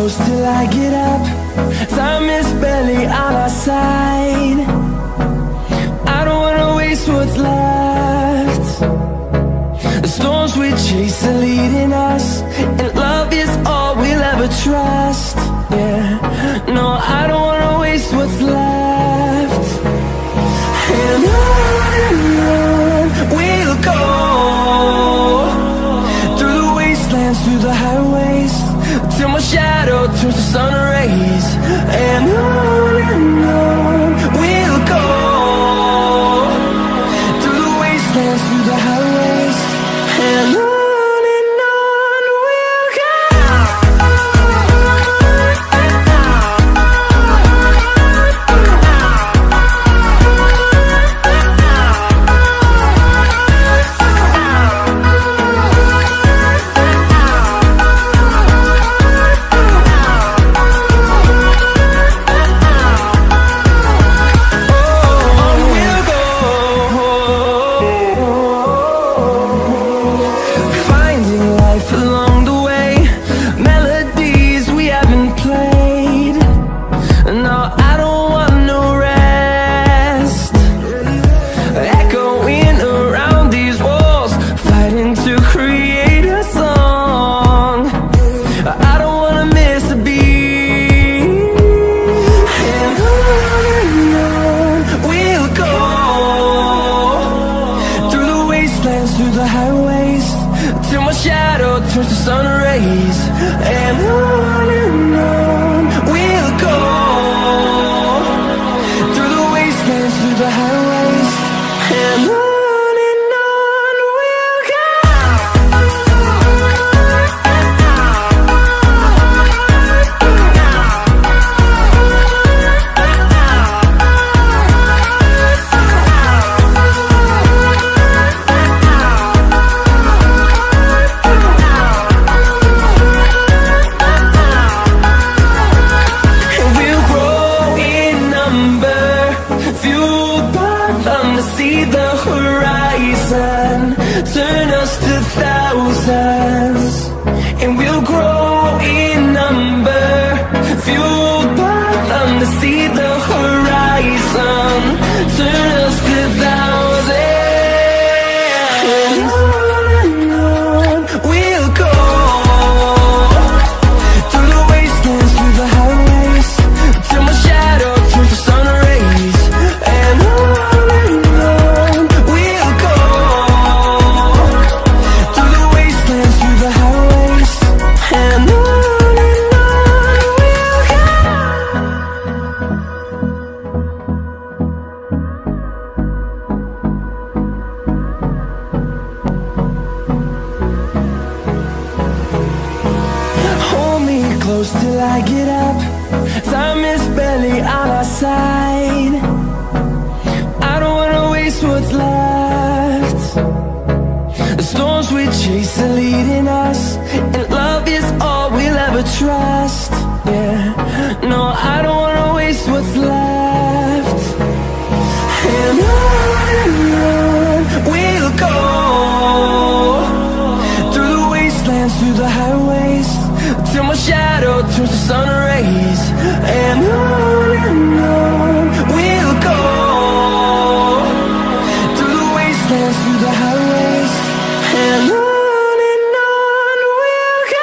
close till I get up. Time is barely on our side. I don't wanna waste what's left. The storms we chase are leading us, and love is all we'll ever trust. Yeah, no, I don't wanna waste what's left. And on we'll go, through the wastelands, through the highways, till my shadow turns to sun rays. And on we'll go, through the wastelands, through the highways, and on we'll go. Through the highways, till my shadow turns to sun rays. And on we'll go, through the wastelands, through the highways, and on we'll go. See the horizon, turn us to thousands, and we'll grow in number, fueled by them to see the horizon, turn us to thousands. And on we'll go, through the wastelands, through the highways, till my shadow turns to sun rays. And close till I get up. Time is barely on our side. I don't wanna waste what's left. The storms we chase are leading us, and love is all we'll ever trust. Yeah, no, I don't wanna waste what's left. And on we'll go, through the wastelands, through the highways, till my shadow turns to sun rays. And on we'll go, through the wastelands, through the highways, and on we'll go.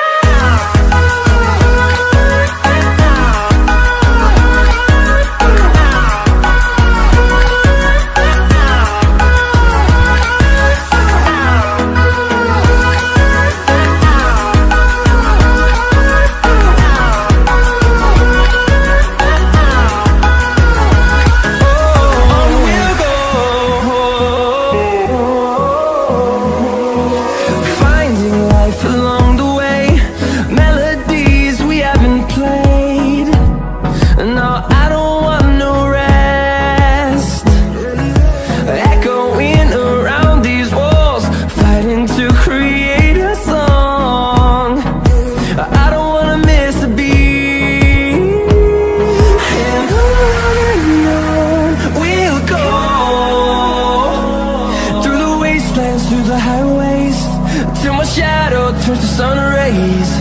till my shadow turns to sun rays.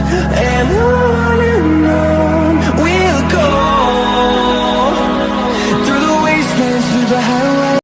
And on